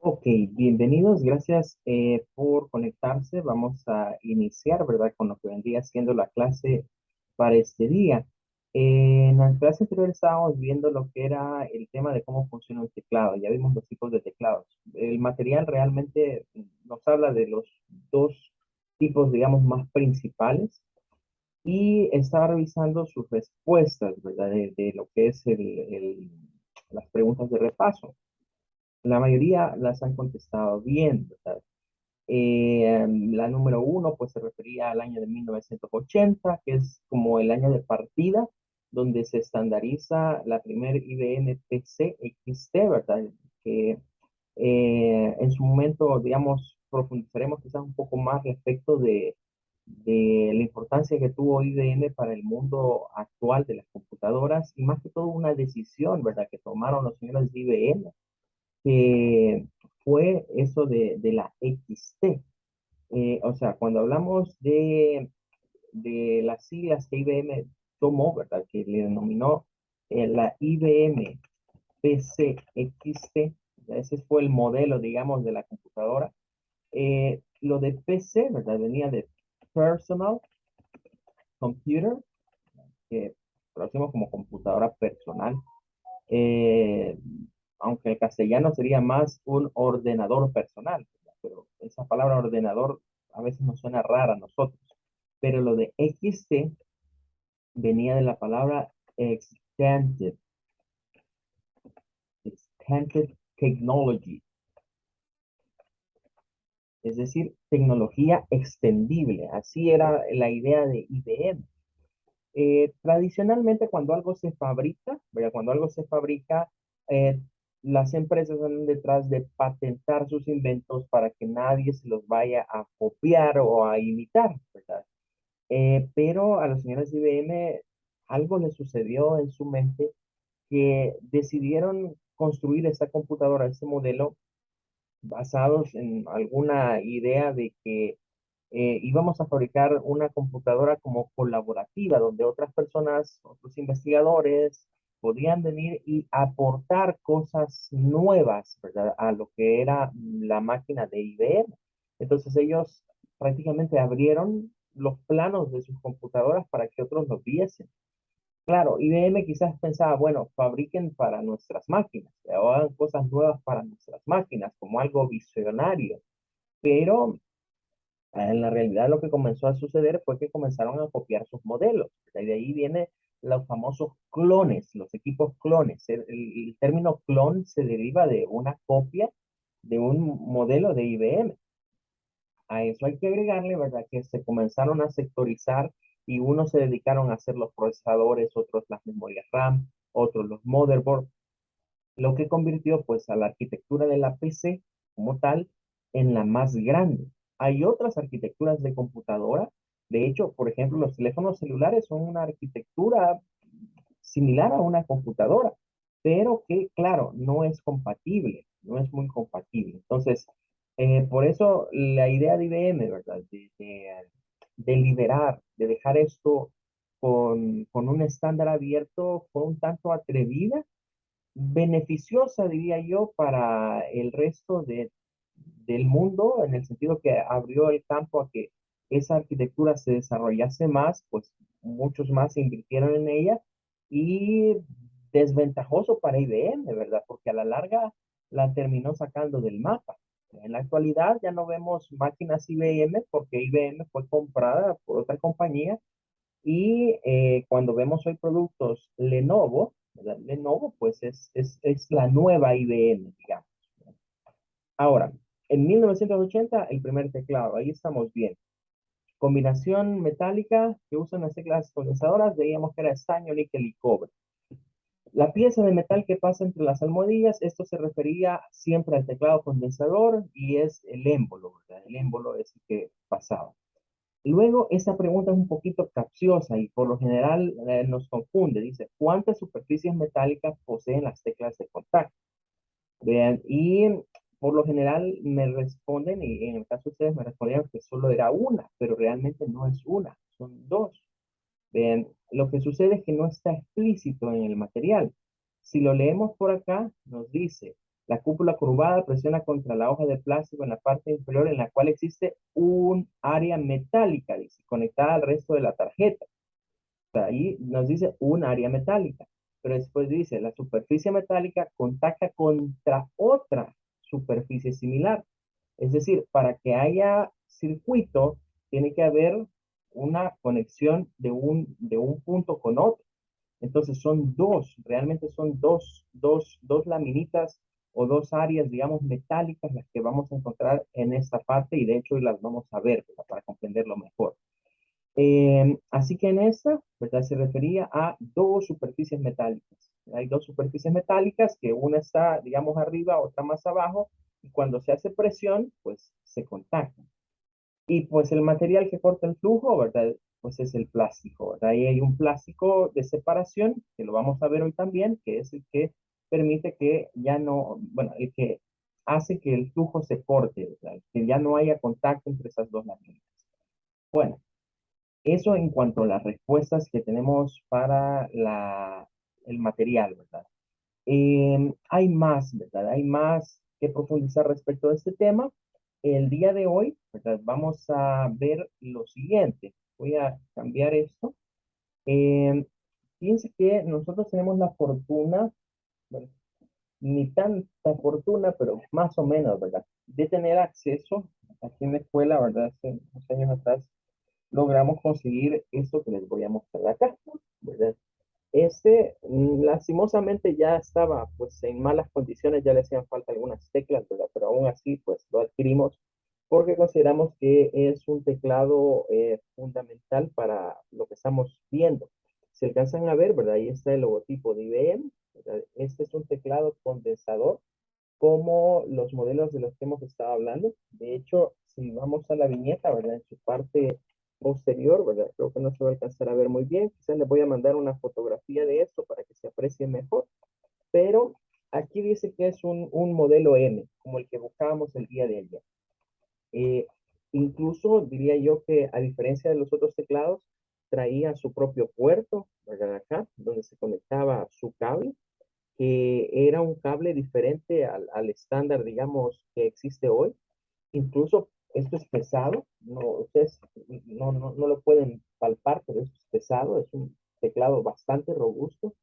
Ok, bienvenidos, gracias por conectarse. Vamos a iniciar, ¿verdad? Con lo que vendría siendo la clase para este día. En la clase anterior estábamos viendo lo que era el tema de cómo funciona un teclado. Ya vimos los tipos de teclados. El material realmente nos habla de los dos tipos, digamos, más principales y estaba revisando sus respuestas, ¿verdad? De lo que es las preguntas de repaso. La mayoría las han contestado bien, ¿verdad? La número uno, pues se refería al año de 1980, que es como el año de partida, donde se estandariza la primer IBM PC XT, ¿verdad? Que en su momento, digamos, profundizaremos quizás un poco más respecto de la importancia que tuvo IBM para el mundo actual de las computadoras y más que todo una decisión, ¿verdad? Que tomaron los señores de IBM que fue eso de la XT. O sea, cuando hablamos de las siglas que IBM tomó, ¿verdad? Que le denominó la IBM PC XT, ese fue el modelo, digamos, de la computadora. Lo de PC, ¿verdad? Venía de Personal Computer, que traducimos como computadora personal. eh, Aunque el castellano sería más un ordenador personal, ¿verdad? Pero esa palabra ordenador a veces nos suena rara a nosotros. Pero lo de XT venía de la palabra extended, extended technology, es decir, tecnología extendible. Así era la idea de IBM. Tradicionalmente, cuando algo se fabrica, ¿verdad? Cuando algo se fabrica, eh, las empresas andan detrás de patentar sus inventos para que nadie se los vaya a copiar o a imitar, ¿verdad? Pero a los señores de IBM algo les sucedió en su mente que decidieron construir esta computadora, este modelo, basados en alguna idea de que íbamos a fabricar una computadora como colaborativa, donde otras personas, otros investigadores, podían venir y aportar cosas nuevas, ¿verdad? A lo que era la máquina de IBM. Entonces ellos prácticamente abrieron los planos de sus computadoras para que otros los viesen. Claro, IBM quizás pensaba, bueno, fabriquen para nuestras máquinas, o hagan cosas nuevas para nuestras máquinas, como algo visionario. Pero en la realidad lo que comenzó a suceder fue que comenzaron a copiar sus modelos. Y de ahí vienen los famosos clones, los equipos clones. El término clon se deriva de una copia de un modelo de IBM. A eso hay que agregarle, ¿verdad? Que se comenzaron a sectorizar y unos se dedicaron a hacer los procesadores, otros las memorias RAM, otros los motherboards, lo que convirtió pues a la arquitectura de la PC como tal en la más grande. Hay otras arquitecturas de computadora. De hecho, por ejemplo, los teléfonos celulares son una arquitectura similar a una computadora, pero que, claro, no es compatible, no es muy compatible. Entonces, por eso la idea de IBM, ¿verdad? De liberar, de dejar esto con un estándar abierto, fue un tanto atrevida, beneficiosa, diría yo, para el resto del mundo, en el sentido que abrió el campo a que esa arquitectura se desarrollase más, pues muchos más invirtieron en ella y desventajoso para IBM, ¿verdad? Porque a la larga la terminó sacando del mapa. En la actualidad ya no vemos máquinas IBM porque IBM fue comprada por otra compañía y cuando vemos hoy productos Lenovo, ¿verdad? Lenovo pues es la nueva IBM, digamos. Ahora, en 1980 el primer teclado, ahí estamos bien. Combinación metálica que usan las teclas condensadoras, veíamos que era estaño, níquel y cobre. La pieza de metal que pasa entre las almohadillas, esto se refería siempre al teclado condensador y es el émbolo, ¿verdad? El émbolo es el que pasaba. Luego, esta pregunta es un poquito capciosa y por lo general nos confunde. Dice, ¿cuántas superficies metálicas poseen las teclas de contacto? Vean, y por lo general me responden, y en el caso de ustedes me respondieron que solo era una, pero realmente no es una, son dos. Vean, lo que sucede es que no está explícito en el material. Si lo leemos por acá, nos dice, La cúpula curvada presiona contra la hoja de plástico en la parte inferior en la cual existe un área metálica, dice, conectada al resto de la tarjeta. O sea, ahí nos dice un área metálica, pero después dice la superficie metálica contacta contra otra superficie similar. Es decir, para que haya circuito, tiene que haber una conexión de un punto con otro. Entonces son dos, realmente son dos laminitas o dos áreas, digamos, metálicas las que vamos a encontrar en esta parte y de hecho las vamos a ver, ¿verdad? Para comprenderlo mejor. Así que en esta, ¿verdad? Se refería a dos superficies metálicas. Hay dos superficies metálicas que una está, digamos, arriba, otra más abajo, y cuando se hace presión, pues se contactan. Y pues el material que corta el flujo, ¿verdad? Pues es el plástico, ¿verdad? Ahí hay un plástico de separación, que lo vamos a ver hoy también, que es el que permite que ya no, bueno, el que hace que el flujo se corte, ¿verdad? Que ya no haya contacto entre esas dos láminas. Bueno, eso en cuanto a las respuestas que tenemos para el material, ¿verdad? Hay más, ¿verdad? Hay más que profundizar respecto a este tema. El día de hoy, ¿verdad? Vamos a ver lo siguiente. Voy a cambiar esto. Eh, Fíjense que nosotros tenemos la fortuna, bueno, ni tanta fortuna, pero más o menos, ¿verdad? De tener acceso aquí en la escuela, ¿verdad? Hace unos años atrás logramos conseguir esto que les voy a mostrar acá, ¿verdad? Este, lastimosamente ya estaba pues en malas condiciones, ya le hacían falta algunas teclas, ¿verdad? Pero aún así pues lo adquirimos porque consideramos que es un teclado fundamental para lo que estamos viendo. Si alcanzan a ver, ¿verdad? Ahí está el logotipo de IBM, ¿verdad? Este es un teclado condensador como los modelos de los que hemos estado hablando. De hecho, si vamos a la viñeta, ¿verdad? En su parte posterior, ¿verdad? Creo que no se va a alcanzar a ver muy bien. Quizás les voy a mandar una fotografía de esto para que se aprecie mejor. Pero aquí dice que es un modelo M, como el que buscábamos el día de ayer. Eh, Incluso diría yo que a diferencia de los otros teclados, traía su propio puerto, ¿verdad? Acá, donde se conectaba su cable que era un cable diferente al estándar, digamos, que existe hoy. Incluso esto es pesado, no, ustedes no lo pueden palpar, pero esto es pesado, es un teclado bastante robusto.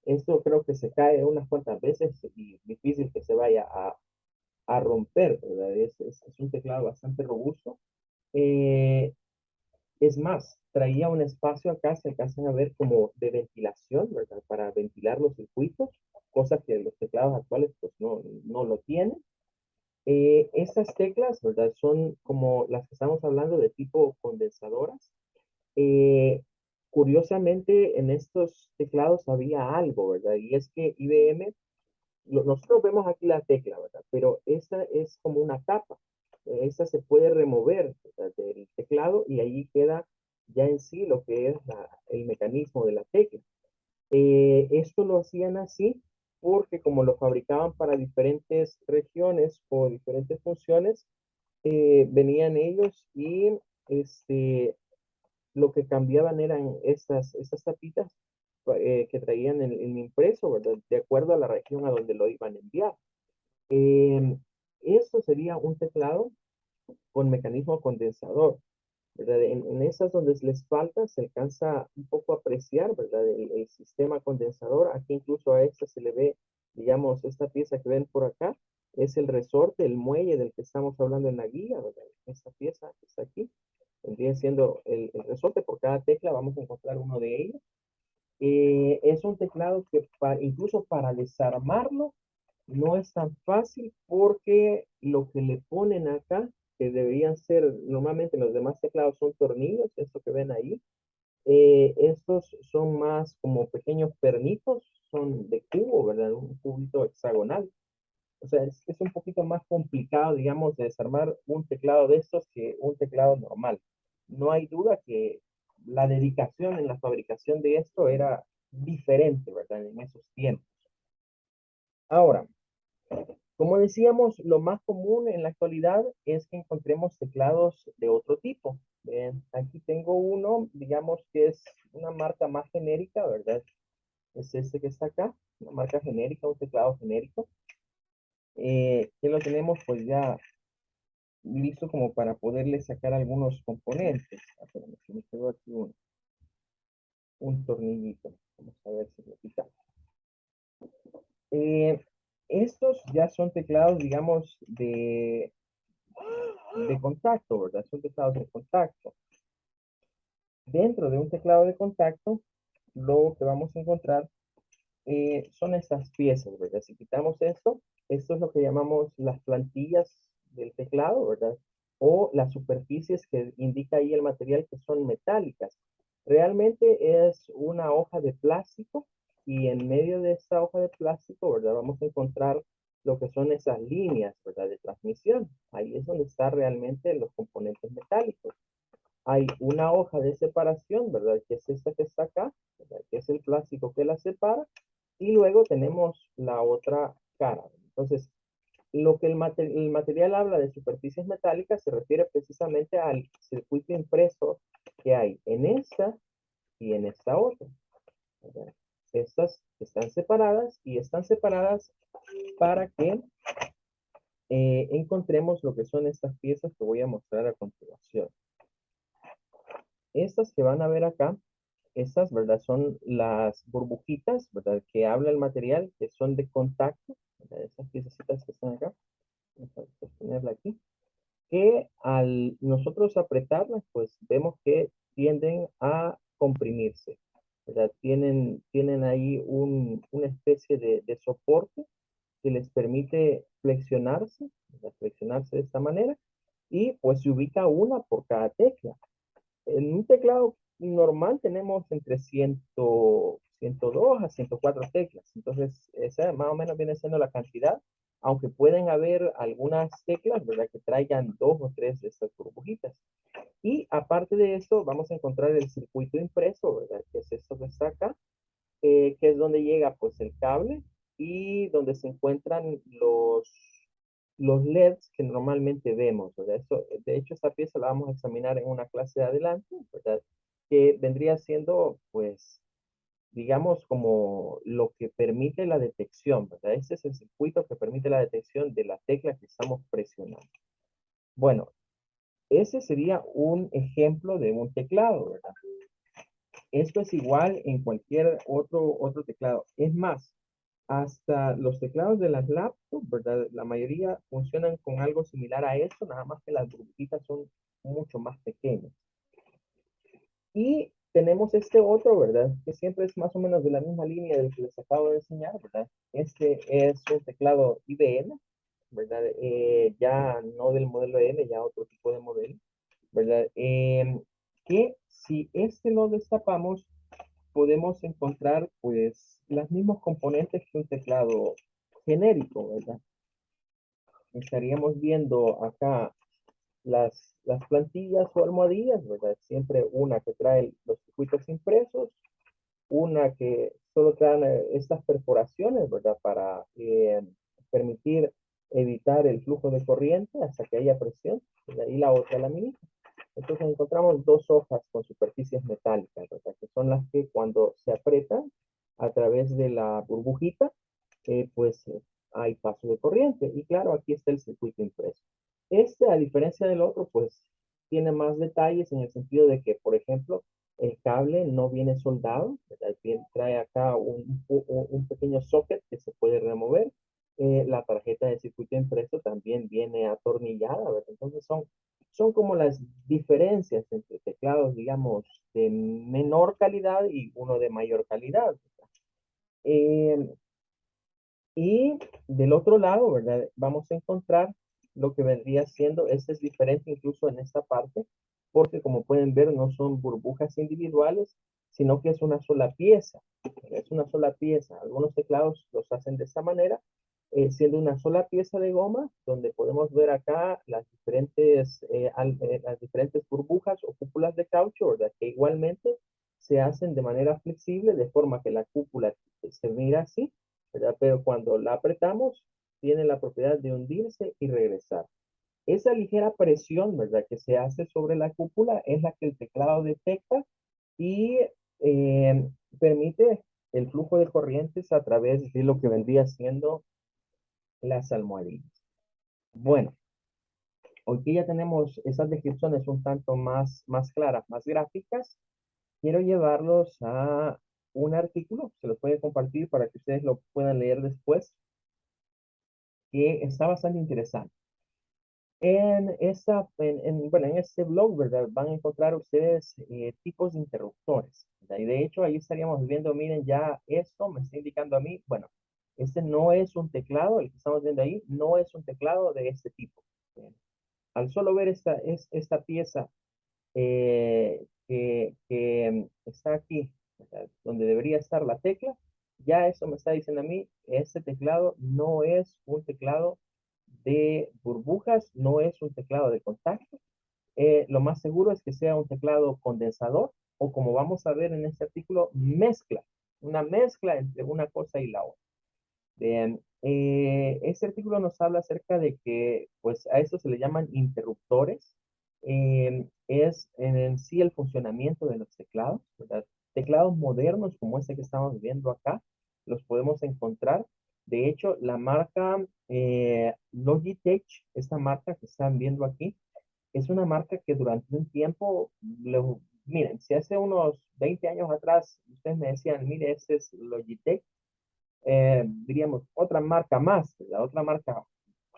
Esto creo que se cae unas cuantas veces y difícil que se vaya a romper, ¿verdad? Es un teclado bastante robusto. Eh, es más, traía un espacio acá, se alcanzan a ver como de ventilación, ¿verdad? Para ventilar los circuitos, cosa que los teclados actuales pues no lo tienen. Estas teclas, ¿verdad? Son como las que estamos hablando de tipo condensadoras. Eh, Curiosamente, en estos teclados había algo, ¿verdad? Y es que IBM nosotros vemos aquí la tecla, ¿verdad? Pero esta es como una tapa. Esta se puede remover, ¿verdad? Del teclado y ahí queda ya en sí lo que es el mecanismo de la tecla. Esto lo hacían así porque como lo fabricaban para diferentes regiones o diferentes funciones, venían ellos y este, lo que cambiaban eran estas tapitas que traían el impreso, ¿verdad? De acuerdo a la región a donde lo iban a enviar. Eh, Esto sería un teclado con mecanismo condensador, ¿verdad? En esas donde les falta se alcanza un poco a apreciar, ¿verdad? El sistema condensador. Aquí incluso a esta se le ve, digamos, esta pieza que ven por acá, es el resorte, el muelle del que estamos hablando en la guía, ¿verdad? Esta pieza que está aquí vendría siendo el resorte. Por cada tecla vamos a encontrar uno de ellos. Es un teclado que incluso para desarmarlo no es tan fácil porque lo que le ponen acá, que deberían ser, normalmente los demás teclados son tornillos, esto que ven ahí, estos son más como pequeños pernitos, son de cubo, ¿verdad? Un cubito hexagonal. O sea, es un poquito más complicado, digamos, de desarmar un teclado de estos que un teclado normal. No hay duda que la dedicación en la fabricación de esto era diferente, ¿verdad? En esos tiempos. Ahora, como decíamos, lo más común en la actualidad es que encontremos teclados de otro tipo. Aquí tengo uno, digamos que es una marca más genérica, ¿verdad? Es este que está acá, una marca genérica, un teclado genérico. que lo tenemos pues ya listo como para poderle sacar algunos componentes. Ah, espérame, se me quedó aquí un tornillito. Vamos a ver si lo quitamos. Eh, Estos ya son teclados, digamos, de contacto, ¿verdad? Son teclados de contacto. Dentro de un teclado de contacto, lo que vamos a encontrar son estas piezas, ¿verdad? Si quitamos esto es lo que llamamos las plantillas del teclado, ¿verdad? O las superficies que indica ahí el material que son metálicas. Realmente es una hoja de plástico y en medio de esta hoja de plástico, ¿verdad? Vamos a encontrar lo que son esas líneas, ¿verdad? De transmisión. Ahí es donde están realmente los componentes metálicos. Hay una hoja de separación, ¿verdad? Que es esta que está acá, ¿verdad? Que es el plástico que la separa. Y luego tenemos la otra cara. Entonces, lo que el material habla de superficies metálicas se refiere precisamente al circuito impreso que hay en esta y en esta otra, ¿verdad? Estas están separadas para que encontremos lo que son estas piezas que voy a mostrar a continuación. Estas que van a ver acá, estas, ¿verdad? Son las burbujitas, ¿verdad? Que habla el material, que son de contacto, ¿verdad? Esas piececitas que están acá, vamos a ponerla aquí, que al nosotros apretarlas, pues vemos que tienden a comprimirse, ¿verdad? Tienen ahí una especie de soporte que les permite flexionarse, ¿verdad? Flexionarse de esta manera, y pues se ubica una por cada tecla. En un teclado normal tenemos entre 102 a 104 teclas. Entonces, esa más o menos viene siendo la cantidad, aunque pueden haber algunas teclas, ¿verdad? Que traigan dos o tres de estas burbujitas. Y aparte de eso, vamos a encontrar el circuito impreso, ¿verdad? Que es esto que está acá, que es donde llega pues el cable y donde se encuentran los LEDs que normalmente vemos, ¿verdad? Eso, de hecho, esta pieza la vamos a examinar en una clase de adelante, ¿verdad? Que vendría siendo, pues, digamos, como lo que permite la detección, ¿verdad? Este es el circuito que permite la detección de la tecla que estamos presionando. Bueno, ese sería un ejemplo de un teclado, ¿verdad? Esto es igual en cualquier otro teclado. Es más, hasta los teclados de las laptops, ¿verdad? La mayoría funcionan con algo similar a esto, nada más que las burbujitas son mucho más pequeñas. Y tenemos este otro, ¿verdad? Que siempre es más o menos de la misma línea del que les acabo de enseñar, ¿verdad? Este es un teclado IBM, ¿verdad? Ya no del modelo M, ya otro tipo de modelo, ¿verdad? Que si este lo destapamos, podemos encontrar pues los mismos componentes que un teclado genérico, ¿verdad? Estaríamos viendo acá las plantillas o almohadillas, ¿verdad? Siempre una que trae los circuitos impresos, una que solo trae estas perforaciones, ¿verdad? Para permitir evitar el flujo de corriente hasta que haya presión, ¿verdad? Y la otra laminita. Entonces encontramos dos hojas con superficies metálicas, ¿verdad? Que son las que cuando se aprietan a través de la burbujita, pues hay paso de corriente. Y claro, aquí está el circuito impreso. Este, a diferencia del otro, pues tiene más detalles en el sentido de que, por ejemplo, el cable no viene soldado, ¿verdad? Trae acá un pequeño socket que se puede remover. La tarjeta de circuito impreso también viene atornillada, ¿verdad? Entonces son como las diferencias entre teclados, digamos, de menor calidad y uno de mayor calidad. Eh, y del otro lado, ¿verdad? Vamos a encontrar lo que vendría siendo, este es diferente incluso en esta parte, porque como pueden ver no son burbujas individuales, sino que es una sola pieza. Es una sola pieza. Algunos teclados los hacen de esta manera, siendo una sola pieza de goma, donde podemos ver acá las diferentes burbujas o cúpulas de caucho, ¿verdad? Que igualmente se hacen de manera flexible, de forma que la cúpula se mira así, ¿verdad? Pero cuando la apretamos, tiene la propiedad de hundirse y regresar. Esa ligera presión, ¿verdad? Que se hace sobre la cúpula es la que el teclado detecta y permite el flujo de corrientes a través de lo que vendría siendo las almohadillas. Bueno, hoy que ya tenemos esas descripciones un tanto más claras, más gráficas, quiero llevarlos a un artículo, se los voy a compartir para que ustedes lo puedan leer después, que está bastante interesante. Bueno, en este blog, ¿verdad? Van a encontrar ustedes tipos de interruptores, ¿verdad? Y de hecho, ahí estaríamos viendo, miren, ya esto me está indicando a mí, bueno, este no es un teclado, el que estamos viendo ahí, no es un teclado de este tipo. Bien. Al solo ver esta pieza que está aquí, ¿verdad? Donde debería estar la tecla, ya eso me está diciendo a mí, este teclado no es un teclado de burbujas, no es un teclado de contacto. Lo más seguro es que sea un teclado condensador o como vamos a ver en este artículo, mezcla, una mezcla entre una cosa y la otra. Bien, este artículo nos habla acerca de que, pues, a eso se le llaman interruptores. Es en sí el funcionamiento de los teclados, ¿verdad? Teclados modernos como este que estamos viendo acá, los podemos encontrar. De hecho, la marca Logitech, esta marca que están viendo aquí, es una marca que durante un tiempo, miren, si hace unos 20 años atrás ustedes me decían, mire, ese es Logitech, diríamos, otra marca más, la otra marca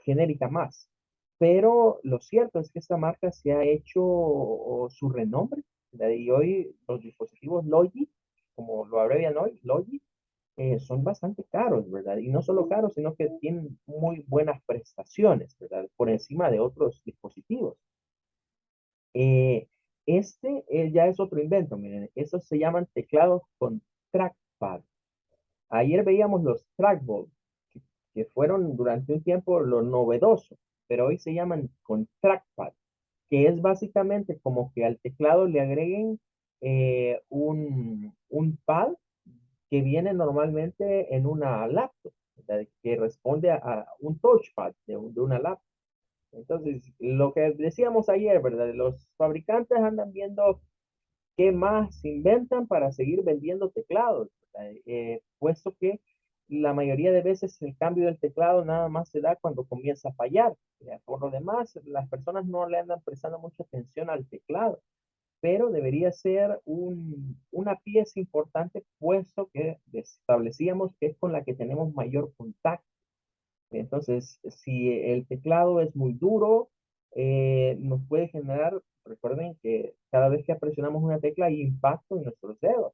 genérica más. Pero lo cierto es que esta marca se ha hecho su renombre, ¿verdad? Y hoy los dispositivos Logi, como lo abrevian hoy, Logi, son bastante caros, ¿verdad? Y no solo caros, sino que tienen muy buenas prestaciones, ¿verdad? Por encima de otros dispositivos. Eh, ya es otro invento, miren, estos se llaman teclados con trackpad. Ayer veíamos los trackball, que fueron durante un tiempo lo novedoso, pero hoy se llaman con trackpad, que es básicamente como que al teclado le agreguen un pad que viene normalmente en una laptop, ¿verdad? Que responde a un touchpad de una laptop. Entonces, lo que decíamos ayer, ¿verdad? Los fabricantes andan viendo qué más se inventan para seguir vendiendo teclados, ¿verdad? Puesto que la mayoría de veces el cambio del teclado nada más se da cuando comienza a fallar. Por lo demás, las personas no le andan prestando mucha atención al teclado, pero debería ser una pieza importante, puesto que establecíamos que es con la que tenemos mayor contacto. Entonces, si el teclado es muy duro, nos puede generar, recuerden que cada vez que presionamos una tecla hay impacto en nuestros dedos.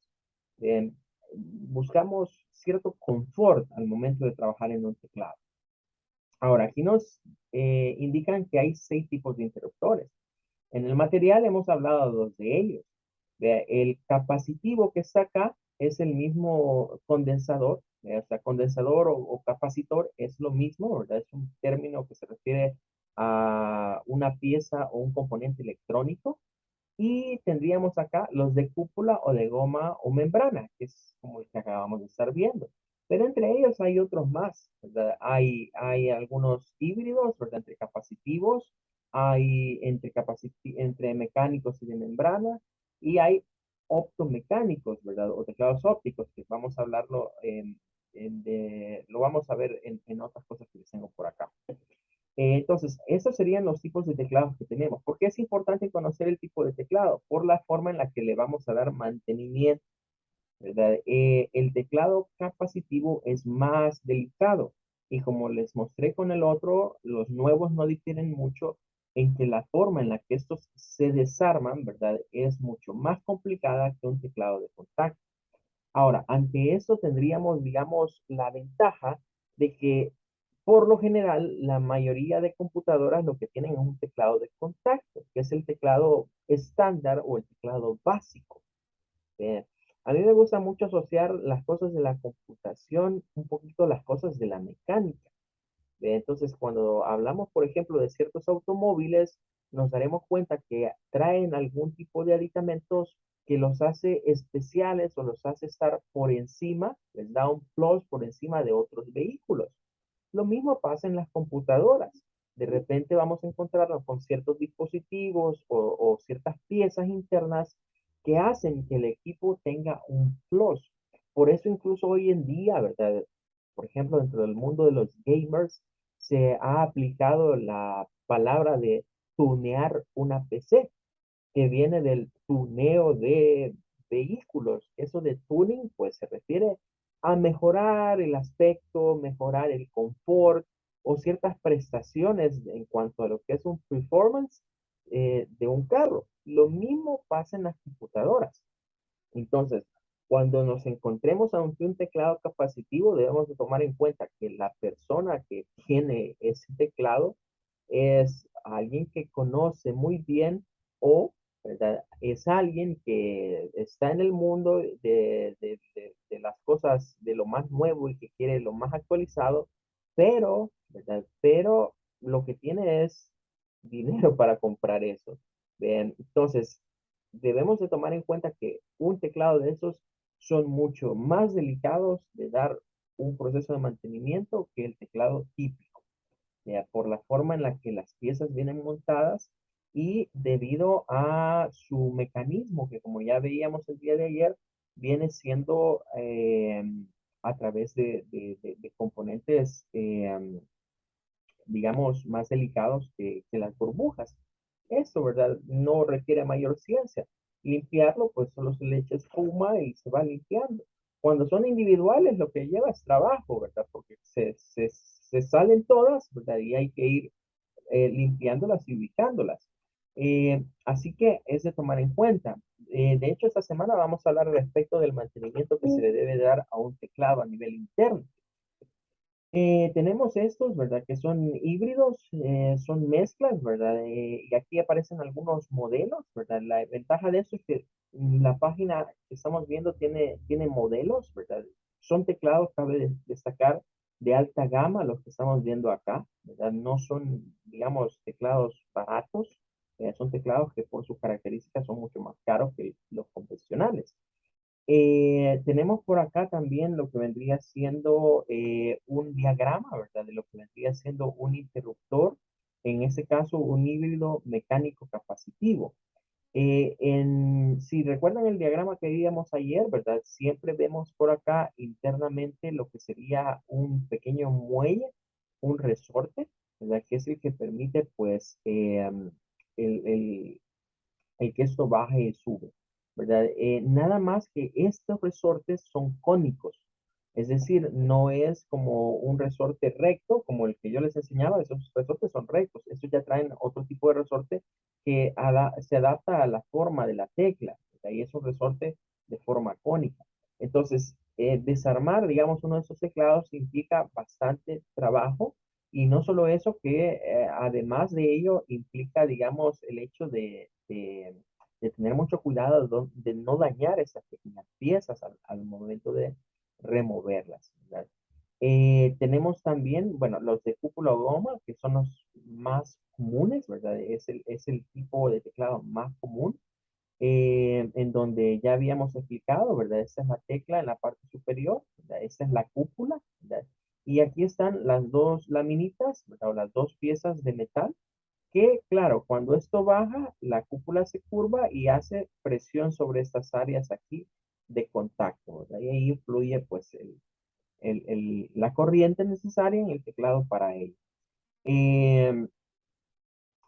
Eh, Buscamos cierto confort al momento de trabajar en un teclado. Ahora, aquí nos indican que hay 6 tipos de interruptores. En el material hemos hablado de 2 de ellos. El capacitivo que está acá es el mismo condensador, o sea, condensador o capacitor es lo mismo, ¿verdad? Es un término que se refiere a una pieza o un componente electrónico. Y tendríamos acá los de cúpula o de goma o membrana, que es como el que acabamos de estar viendo. Pero entre ellos hay otros más, ¿verdad? Hay algunos híbridos, ¿verdad? Entre capacitivos, hay entre mecánicos y de membrana, y hay optomecánicos, ¿verdad? O teclados ópticos, que vamos a hablarlo lo vamos a ver en otras cosas que les tengo por acá. Entonces, esos serían los tipos de teclados que tenemos. ¿Por qué es importante conocer el tipo de teclado? Por la forma en la que le vamos a dar mantenimiento, ¿verdad? El teclado capacitivo es más delicado y como les mostré con el otro, los nuevos no difieren mucho en que la forma en la que estos se desarman, ¿verdad? Es mucho más complicada que un teclado de contacto. Ahora, ante esto tendríamos, digamos, la ventaja de que por lo general la mayoría de computadoras lo que tienen es un teclado de contacto, que es el teclado estándar o el teclado básico. Eh, a mí me gusta mucho asociar las cosas de la computación un poquito a las cosas de la mecánica. Entonces, cuando hablamos, por ejemplo, de ciertos automóviles, nos daremos cuenta que traen algún tipo de aditamentos que los hace especiales o los hace estar por encima, les da un plus por encima de otros vehículos. Lo mismo pasa en las computadoras. De repente vamos a encontrarnos con ciertos dispositivos o ciertas piezas internas que hacen que el equipo tenga un plus. Por eso incluso hoy en día, ¿verdad? Por ejemplo, dentro del mundo de los gamers, se ha aplicado la palabra de tunear una PC, que viene del tuneo de vehículos. Eso de tuning, pues se refiere a mejorar el aspecto, mejorar el confort o ciertas prestaciones en cuanto a lo que es un performance de un carro. Lo mismo pasa en las computadoras. Entonces, cuando nos encontremos ante un teclado capacitivo, debemos de tomar en cuenta que la persona que tiene ese teclado es alguien que conoce muy bien o, ¿verdad? Es alguien que está en el mundo de las cosas, de lo más nuevo y que quiere lo más actualizado, pero, ¿verdad? Pero lo que tiene es dinero para comprar eso. Bien, entonces, debemos de tomar en cuenta que un teclado de esos son mucho más delicados de dar un proceso de mantenimiento que el teclado típico, ya, por la forma en la que las piezas vienen montadas y debido a su mecanismo, que como ya veíamos el día de ayer, viene siendo a través de componentes digamos, más delicados que las burbujas. Eso, ¿verdad? No requiere mayor ciencia. Limpiarlo, pues solo se le echa espuma y se va limpiando. Cuando son individuales, lo que lleva es trabajo, ¿verdad? Porque se salen todas, ¿verdad? Y hay que ir limpiándolas y ubicándolas. Así que es de tomar en cuenta. De hecho, esta semana vamos a hablar respecto del mantenimiento que se le debe dar a un teclado a nivel interno. Tenemos estos, ¿verdad? Que son híbridos, son mezclas, ¿verdad? Y aquí aparecen algunos modelos, ¿verdad? La ventaja de eso es que la página que estamos viendo tiene modelos, ¿verdad? Son teclados, cabe destacar, de alta gama, los que estamos viendo acá, ¿verdad? No son, digamos, teclados baratos, son teclados que por sus características son mucho más caros que los convencionales. Tenemos por acá también lo que vendría siendo un diagrama, ¿verdad? De lo que vendría siendo un interruptor, en este caso un híbrido mecánico capacitivo. Si recuerdan el diagrama que vimos ayer, ¿verdad? Siempre vemos por acá internamente lo que sería un pequeño muelle, un resorte, ¿verdad? Que es el que permite, pues, el, el- el que esto baje y sube, ¿verdad? Nada más que estos resortes son cónicos, es decir, no es como un resorte recto, como el que yo les enseñaba, esos resortes son rectos, estos ya traen otro tipo de resorte que se adapta a la forma de la tecla, ¿verdad? Y es un resorte de forma cónica. Entonces, desarmar, digamos, uno de esos teclados implica bastante trabajo y no solo eso, que además de ello implica, digamos, el hecho de tener mucho cuidado de no dañar esas pequeñas piezas al momento de removerlas, ¿verdad? Tenemos también, bueno, los de cúpula o goma, que son los más comunes, ¿verdad? Es el tipo de teclado más común, en donde ya habíamos explicado, ¿verdad? Esta es la tecla en la parte superior, ¿verdad? Esta es la cúpula, ¿verdad? Y aquí están las dos laminitas, ¿verdad? O las dos piezas de metal que, claro, cuando esto baja, la cúpula se curva y hace presión sobre estas áreas aquí de contacto, ¿verdad? Y ahí fluye, pues, la corriente necesaria en el teclado para ello. Eh,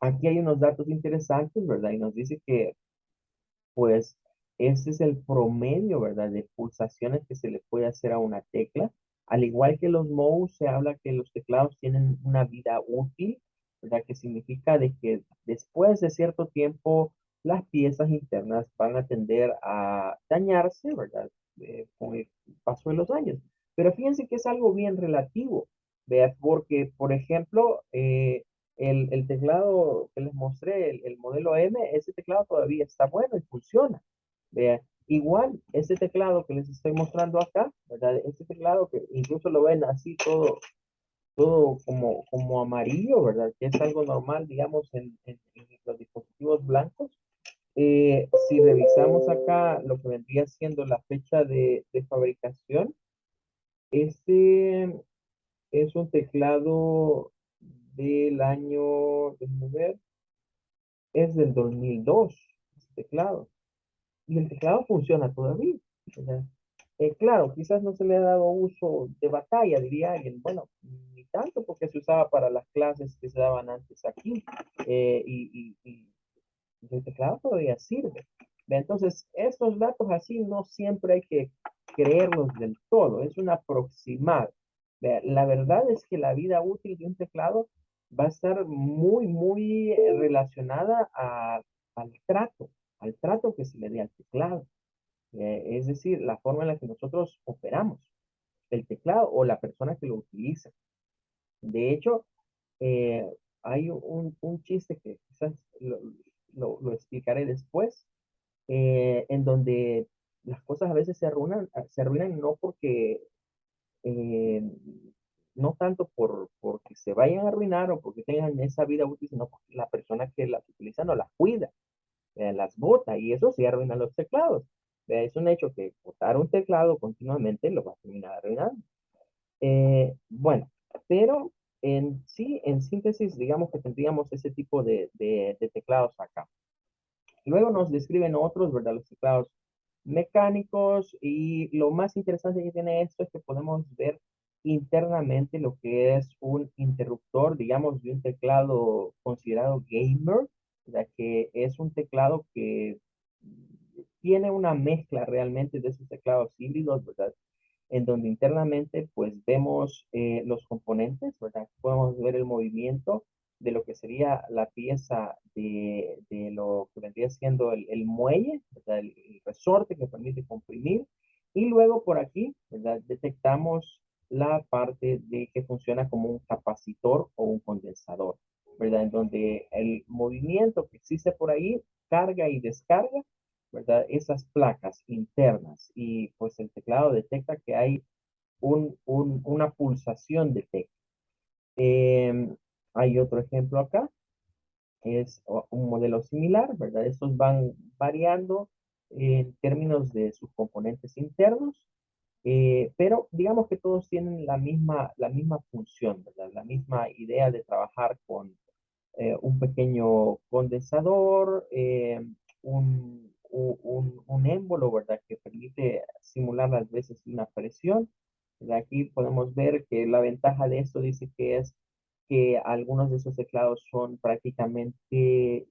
Aquí hay unos datos interesantes, ¿verdad? Y nos dice que pues ese es el promedio, ¿verdad? De pulsaciones que se le puede hacer a una tecla. Al igual que los mouse, se habla que los teclados tienen una vida útil, ¿verdad? Que significa de que después de cierto tiempo las piezas internas van a tender a dañarse, ¿verdad? Con el paso de los años. Pero fíjense que es algo bien relativo, ¿vea? Porque, por ejemplo, el teclado que les mostré, el modelo M, ese teclado todavía está bueno y funciona. Vea, igual, ese teclado que les estoy mostrando acá, ¿verdad? Ese teclado que incluso lo ven así todo como amarillo, ¿verdad? Que es algo normal, digamos, en los dispositivos blancos. Si revisamos acá lo que vendría siendo la fecha de fabricación, este es un teclado del año, déjame ver, es del 2002, ese teclado. Y el teclado funciona todavía. ¿Verdad? Claro, quizás no se le ha dado uso de batalla, diría alguien. Bueno, tanto porque se usaba para las clases que se daban antes aquí. Y el teclado todavía sirve. ¿Ve? Entonces, estos datos así no siempre hay que creerlos del todo, es un aproximado. ¿Ve? La verdad es que la vida útil de un teclado va a estar muy, muy relacionada al trato que se le dé al teclado. Es decir, la forma en la que nosotros operamos el teclado o la persona que lo utiliza. De hecho, eh, hay un chiste que quizás lo explicaré después, en donde las cosas a veces se arruinan no porque, eh, no tanto porque se vayan a arruinar o porque tengan esa vida útil, sino porque la persona que las utiliza no las cuida, las bota y eso sí arruina los teclados. Es un hecho que botar un teclado continuamente lo va a terminar arruinando. Bueno, pero en sí, en síntesis, digamos que tendríamos ese tipo de teclados acá. Luego nos describen otros, ¿verdad? Los teclados mecánicos y lo más interesante que tiene esto es que podemos ver internamente lo que es un interruptor, digamos, de un teclado considerado gamer, ya que es un teclado que tiene una mezcla realmente de esos teclados híbridos, ¿verdad? En donde internamente pues vemos los componentes, ¿verdad? Podemos ver el movimiento de lo que sería la pieza de lo que vendría siendo el muelle, ¿verdad? El resorte que permite comprimir. Y luego por aquí, ¿verdad? Detectamos la parte de que funciona como un capacitor o un condensador, ¿verdad? En donde el movimiento que existe por ahí carga y descarga, ¿verdad? Esas placas internas y pues el teclado detecta que hay una pulsación de tecla. Hay otro ejemplo acá, es un modelo similar, ¿verdad? Estos van variando en términos de sus componentes internos, pero digamos que todos tienen la misma función, ¿verdad? La misma idea de trabajar con un pequeño condensador, un émbolo, ¿verdad? Que permite simular las veces una presión. De aquí podemos ver que la ventaja de esto dice que es que algunos de esos teclados son prácticamente,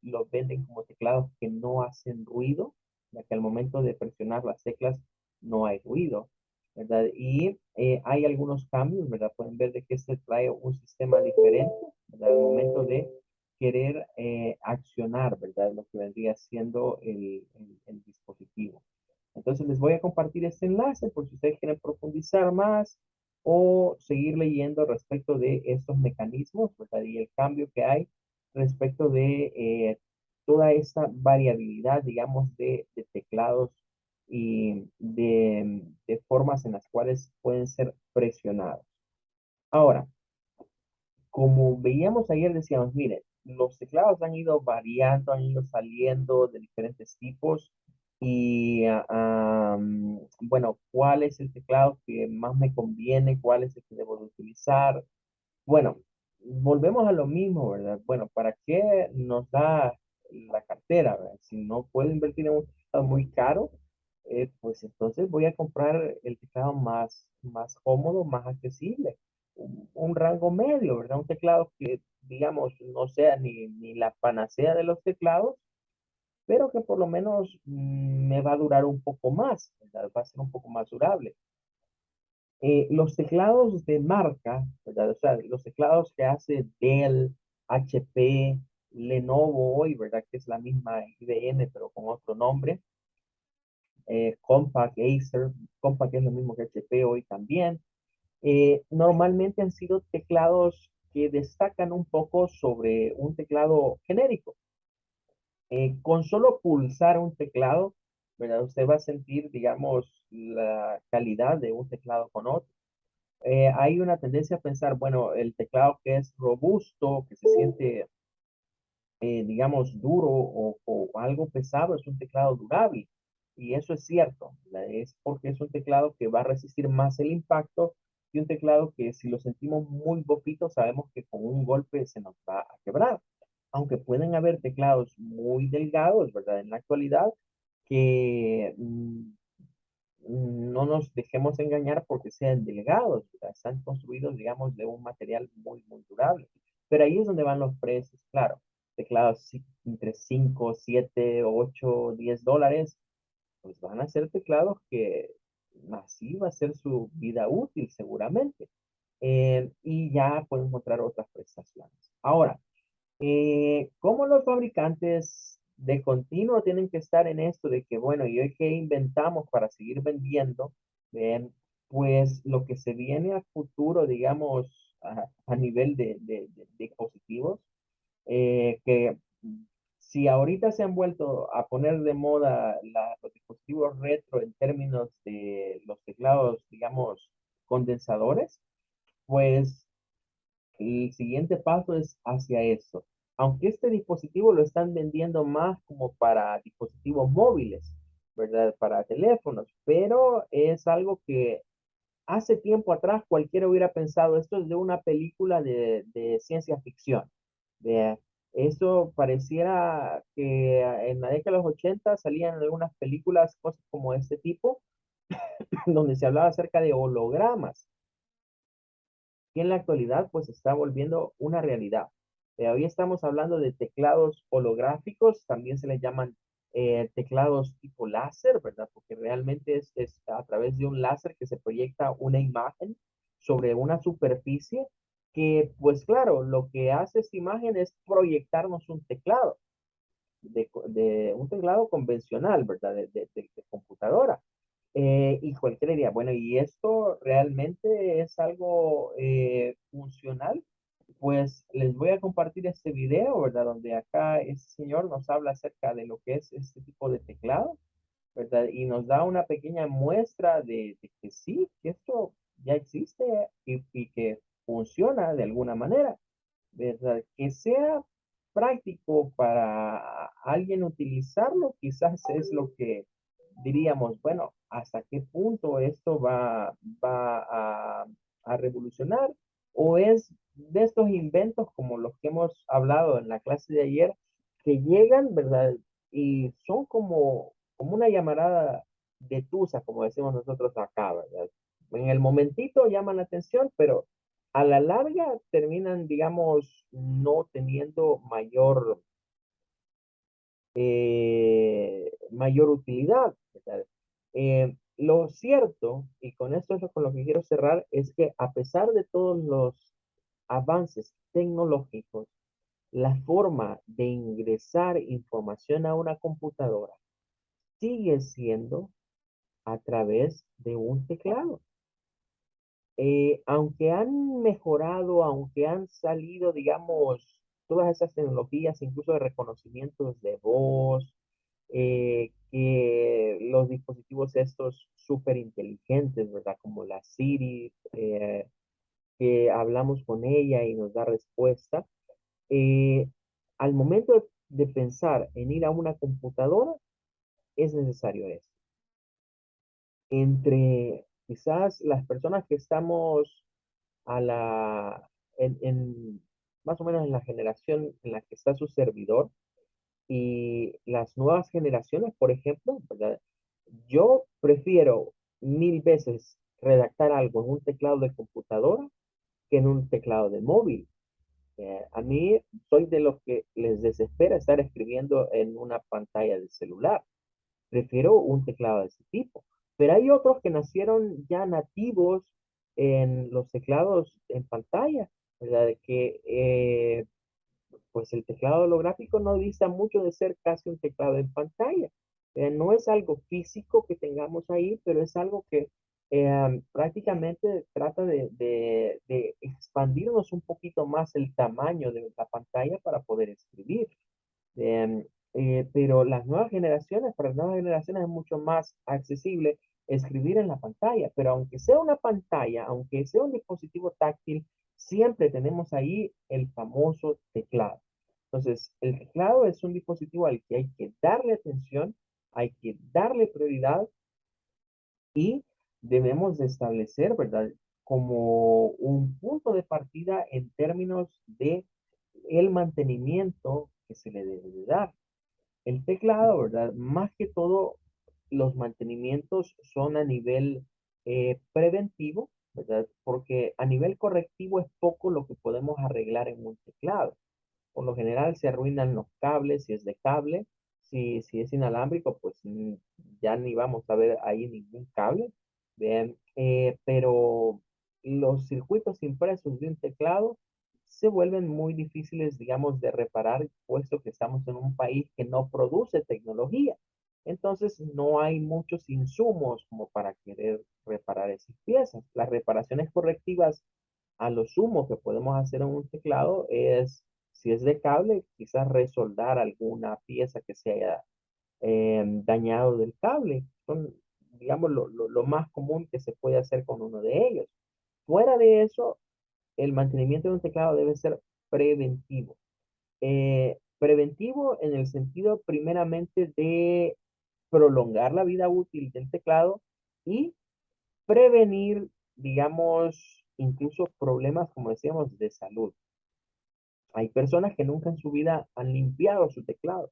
los venden como teclados que no hacen ruido, ya que al momento de presionar las teclas no hay ruido, ¿verdad? Y hay algunos cambios, ¿verdad? Pueden ver de que este trae un sistema diferente, ¿verdad? Al momento de querer accionar, ¿verdad? Lo que vendría siendo el dispositivo. Entonces les voy a compartir este enlace por si ustedes quieren profundizar más o seguir leyendo respecto de estos mecanismos, ¿verdad? Y el cambio que hay respecto de toda esta variabilidad, digamos, de teclados y de formas en las cuales pueden ser presionados. Ahora, como veíamos ayer, decíamos, mire, los teclados han ido variando, han ido saliendo de diferentes tipos y, bueno, ¿cuál es el teclado que más me conviene? ¿Cuál es el que debo de utilizar? Bueno, volvemos a lo mismo, ¿verdad? Bueno, ¿para qué nos da la cartera, ¿verdad? Si no puedo invertir en un teclado muy caro, pues entonces voy a comprar el teclado más cómodo, más accesible, un rango medio, ¿verdad? Un teclado que, digamos, no sea ni la panacea de los teclados, pero que por lo menos me va a durar un poco más, ¿verdad? Va a ser un poco más durable. Los teclados de marca, ¿verdad? O sea, los teclados que hace Dell, HP, Lenovo hoy, ¿verdad? Que es la misma IBM, pero con otro nombre. Compaq, Acer, Compaq es lo mismo que HP hoy también. Normalmente han sido teclados que destacan un poco sobre un teclado genérico. Con solo pulsar un teclado, ¿verdad? Usted va a sentir, digamos, la calidad de un teclado con otro. Hay una tendencia a pensar, bueno, el teclado que es robusto, que se siente, digamos, duro o algo pesado, es un teclado durable. Y eso es cierto, ¿verdad? Es porque es un teclado que va a resistir más el impacto que un teclado que si lo sentimos muy bofito, sabemos que con un golpe se nos va a quebrar. Aunque pueden haber teclados muy delgados, ¿verdad? En la actualidad, que no nos dejemos engañar porque sean delgados, o sea, están construidos, digamos, de un material muy, muy durable. Pero ahí es donde van los precios, claro. Teclados entre 5 7 8 10 dólares, pues van a ser teclados que así va a ser su vida útil seguramente. Y ya pueden encontrar otras prestaciones. Ahora, ¿cómo los fabricantes de continuo tienen que estar en esto de que, bueno, ¿y hoy qué inventamos para seguir vendiendo? Ven, pues lo que se viene a futuro, digamos, a nivel de dispositivos, que si ahorita se han vuelto a poner de moda los dispositivos retro en términos de los teclados, digamos, condensadores, pues el siguiente paso es hacia eso. Aunque este dispositivo lo están vendiendo más como para dispositivos móviles, ¿verdad? Para teléfonos, pero es algo que hace tiempo atrás cualquiera hubiera pensado, esto es de una película de ciencia ficción. De, eso pareciera que en la década de los 80 salían algunas películas, cosas como este tipo, donde se hablaba acerca de hologramas que en la actualidad pues está volviendo una realidad. Hoy estamos hablando de teclados holográficos, también se les llaman teclados tipo láser, ¿verdad? Porque realmente es a través de un láser que se proyecta una imagen sobre una superficie que, pues claro, lo que hace esta imagen es proyectarnos un teclado, de un teclado convencional, ¿verdad? De computadora. Y cualquiera diría, bueno, ¿y esto realmente es algo funcional? Pues les voy a compartir este video, ¿verdad? Donde acá este señor nos habla acerca de lo que es este tipo de teclado, ¿verdad? Y nos da una pequeña muestra de que sí, que esto ya existe y que funciona de alguna manera, ¿verdad? Que sea práctico para alguien utilizarlo, quizás es lo que diríamos, bueno, ¿hasta qué punto esto va a revolucionar? ¿O es de estos inventos como los que hemos hablado en la clase de ayer, que llegan, ¿verdad? Y son como una llamarada de tusa, como decimos nosotros acá, ¿verdad? En el momentito llaman la atención, pero a la larga terminan, digamos, no teniendo mayor utilidad, ¿verdad? Lo cierto, y con esto es con lo que quiero cerrar, es que a pesar de todos los avances tecnológicos, la forma de ingresar información a una computadora sigue siendo a través de un teclado. Aunque han mejorado, aunque han salido, digamos, todas esas tecnologías, incluso de reconocimientos de voz, que los dispositivos estos súper inteligentes, ¿verdad? Como la Siri, que hablamos con ella y nos da respuesta. eh, Al momento de pensar en ir a una computadora, es necesario eso. Entre quizás las personas que estamos a más o menos en la generación en la que está su servidor y las nuevas generaciones, por ejemplo, ¿verdad? Yo prefiero mil veces redactar algo en un teclado de computadora que en un teclado de móvil. A mí soy de los que les desespera estar escribiendo en una pantalla de celular. Prefiero un teclado de ese tipo. Pero hay otros que nacieron ya nativos en los teclados en pantalla, ¿verdad? Que pues el teclado holográfico no dista mucho de ser casi un teclado en pantalla. No es algo físico que tengamos ahí, pero es algo que prácticamente trata de expandirnos un poquito más el tamaño de la pantalla para poder escribir. Em, pero para las nuevas generaciones es mucho más accesible escribir en la pantalla, pero aunque sea una pantalla, aunque sea un dispositivo táctil, siempre tenemos ahí el famoso teclado. Entonces, el teclado es un dispositivo al que hay que darle atención, hay que darle prioridad y debemos de establecer, ¿verdad? Como un punto de partida en términos de el mantenimiento que se le debe de dar. El teclado, ¿verdad? Más que todo, los mantenimientos son a nivel preventivo, ¿verdad? Porque a nivel correctivo es poco lo que podemos arreglar en un teclado. Por lo general se arruinan los cables, si es de cable, si es inalámbrico, pues ya ni vamos a ver ahí ningún cable. Bien, pero los circuitos impresos de un teclado se vuelven muy difíciles, digamos, de reparar, puesto que estamos en un país que no produce tecnología. Entonces, no hay muchos insumos como para querer reparar esas piezas. Las reparaciones correctivas a lo sumo que podemos hacer en un teclado es, si es de cable, quizás resoldar alguna pieza que se haya dañado del cable. Son, digamos, lo más común que se puede hacer con uno de ellos. Fuera de eso, el mantenimiento de un teclado debe ser preventivo. Preventivo en el sentido primeramente de prolongar la vida útil del teclado y prevenir, digamos, incluso problemas, como decíamos, de salud. Hay personas que nunca en su vida han limpiado su teclado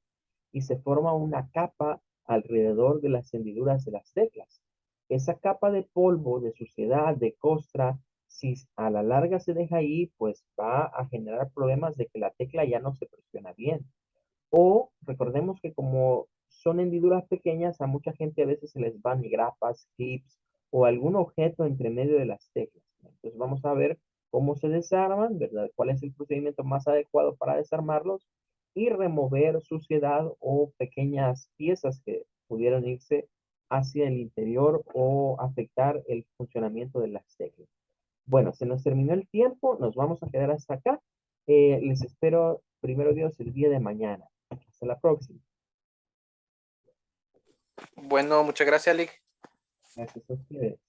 y se forma una capa alrededor de las hendiduras de las teclas. Esa capa de polvo, de suciedad, de costra, si a la larga se deja ahí, pues va a generar problemas de que la tecla ya no se presiona bien. O recordemos que como son hendiduras pequeñas, a mucha gente a veces se les van grapas, clips o algún objeto entre medio de las teclas. Entonces vamos a ver cómo se desarman, ¿verdad? ¿Cuál es el procedimiento más adecuado para desarmarlos? Y remover suciedad o pequeñas piezas que pudieran irse hacia el interior o afectar el funcionamiento de las teclas. Bueno, se nos terminó el tiempo, nos vamos a quedar hasta acá. Les espero, primero Dios, el día de mañana. Hasta la próxima. Bueno, muchas gracias, Lick. Gracias a ustedes.